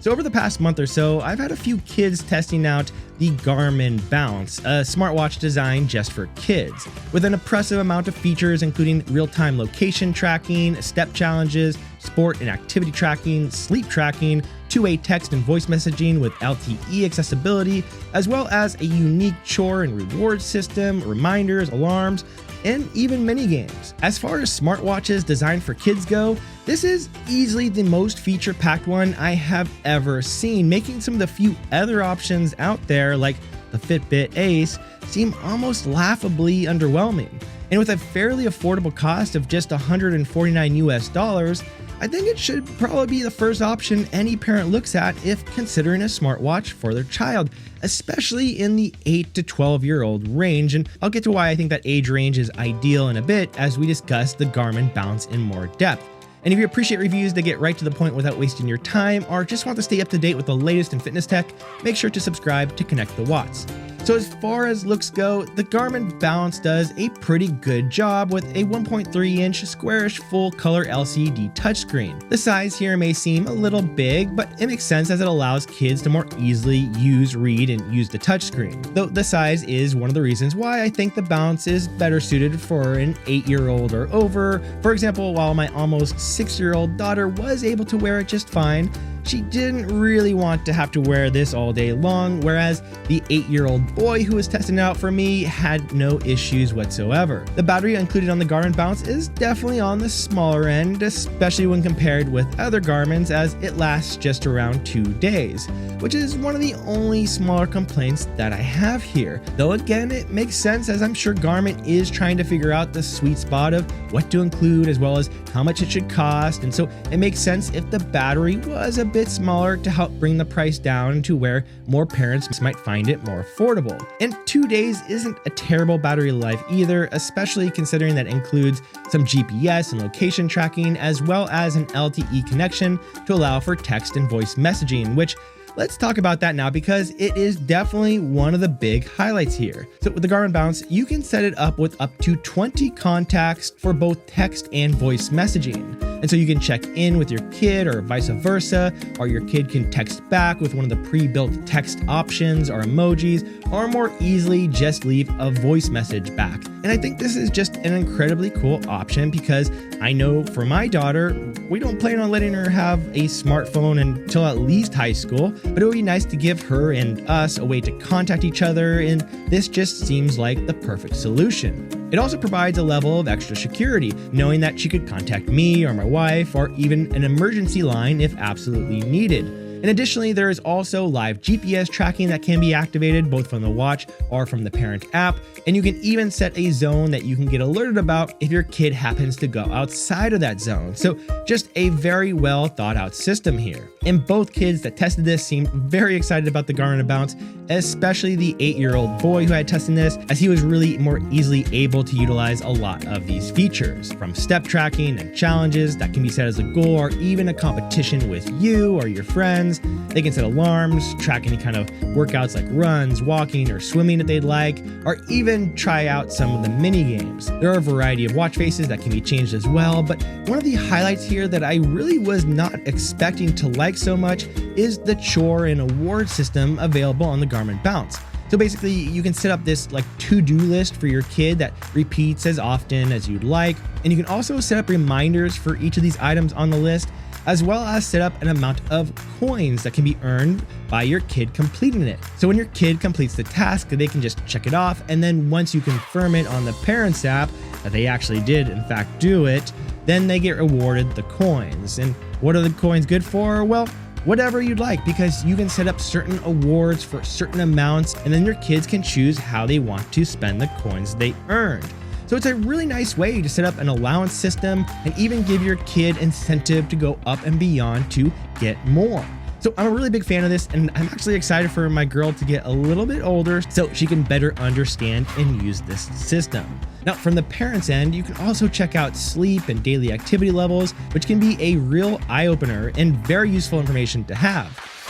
So over the past month or so, I've had a few kids testing out the Garmin Bounce, a smartwatch designed just for kids, with an impressive amount of features including real-time location tracking, step challenges, sport and activity tracking, sleep tracking, two-way text and voice messaging with LTE accessibility, as well as a unique chore and reward system, reminders, alarms, and even mini games. As far as smartwatches designed for kids go, this is easily the most feature-packed one I have ever seen, making some of the few other options out there, like the Fitbit Ace, seem almost laughably underwhelming. And with a fairly affordable cost of just $149 US, I think it should probably be the first option any parent looks at if considering a smartwatch for their child, especially in the 8 to 12-year-old range. And I'll get to why I think that age range is ideal in a bit as we discuss the Garmin Bounce in more depth. And if you appreciate reviews that get right to the point without wasting your time, or just want to stay up to date with the latest in fitness tech, make sure to subscribe to Connect the Watts. So as far as looks go, the Garmin Bounce does a pretty good job with a 1.3-inch squarish full-color LCD touchscreen. The size here may seem a little big, but it makes sense as it allows kids to more easily read and use the touchscreen. Though the size is one of the reasons why I think the Bounce is better suited for an 8-year-old or over. For example, while my almost 6-year-old daughter was able to wear it just fine, she didn't really want to have to wear this all day long, whereas the 8-year-old boy who was testing it out for me had no issues whatsoever. The battery included on the Garmin Bounce is definitely on the smaller end, especially when compared with other Garmin's, as it lasts just around 2 days, which is one of the only smaller complaints that I have here. Though again, it makes sense as I'm sure Garmin is trying to figure out the sweet spot of what to include as well as how much it should cost, and so it makes sense if the battery was a bit smaller to help bring the price down to where more parents might find it more affordable. And 2 days isn't a terrible battery life either, especially considering that it includes some GPS and location tracking as well as an LTE connection to allow for text and voice messaging, which let's talk about that now because it is definitely one of the big highlights here. So with the Garmin Bounce, you can set it up with up to 20 contacts for both text and voice messaging. And so you can check in with your kid or vice versa, or your kid can text back with one of the pre-built text options or emojis, or more easily just leave a voice message back. And I think this is just an incredibly cool option because I know for my daughter, we don't plan on letting her have a smartphone until at least high school, but it would be nice to give her and us a way to contact each other, and this just seems like the perfect solution. It also provides a level of extra security, knowing that she could contact me or my wife or even an emergency line if absolutely needed. And additionally, there is also live GPS tracking that can be activated both from the watch or from the parent app, and you can even set a zone that you can get alerted about if your kid happens to go outside of that zone. So just a very well thought out system here. And both kids that tested this seemed very excited about the Garmin Bounce, especially the 8-year-old boy who had tested this, as he was really more easily able to utilize a lot of these features, from step tracking and challenges that can be set as a goal or even a competition with you or your friends. They can set alarms, track any kind of workouts like runs, walking, or swimming if they'd like, or even try out some of the mini games. There are a variety of watch faces that can be changed as well, but one of the highlights here that I really was not expecting to like so much is the chore and award system available on the Garmin Bounce. So basically, you can set up this like to-do list for your kid that repeats as often as you'd like, and you can also set up reminders for each of these items on the list, as well as set up an amount of coins that can be earned by your kid completing it. So when your kid completes the task, they can just check it off, and then once you confirm it on the parents app that they actually did in fact do it, then they get rewarded the coins. And what are the coins good for? Well, whatever you'd like, because you can set up certain awards for certain amounts, and then your kids can choose how they want to spend the coins they earned. So it's a really nice way to set up an allowance system and even give your kid incentive to go up and beyond to get more. So I'm a really big fan of this, and I'm actually excited for my girl to get a little bit older so she can better understand and use this system. Now, from the parents' end, you can also check out sleep and daily activity levels, which can be a real eye-opener and very useful information to have.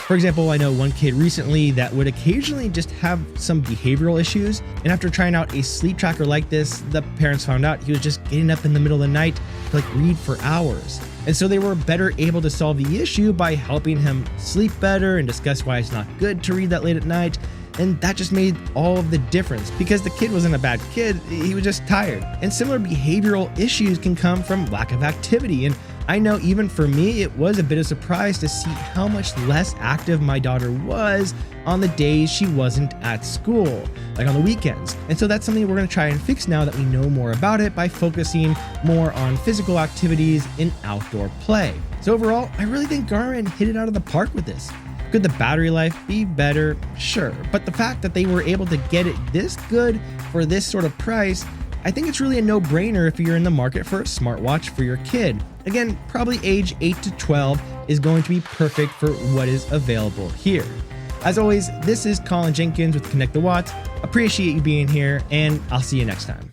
For example, I know one kid recently that would occasionally just have some behavioral issues, and after trying out a sleep tracker like this, the parents found out he was just getting up in the middle of the night to read for hours. And so they were better able to solve the issue by helping him sleep better and discuss why it's not good to read that late at night. And that just made all of the difference because the kid wasn't a bad kid, he was just tired. And similar behavioral issues can come from lack of activity. And I know even for me, it was a bit of a surprise to see how much less active my daughter was on the days she wasn't at school, like on the weekends. And so that's something we're gonna try and fix now that we know more about it by focusing more on physical activities and outdoor play. So overall, I really think Garmin hit it out of the park with this. Could the battery life be better? Sure, but the fact that they were able to get it this good for this sort of price, I think it's really a no-brainer if you're in the market for a smartwatch for your kid. Again, probably age 8 to 12 is going to be perfect for what is available here. As always, this is Colin Jenkins with Connect the Watts. Appreciate you being here, and I'll see you next time.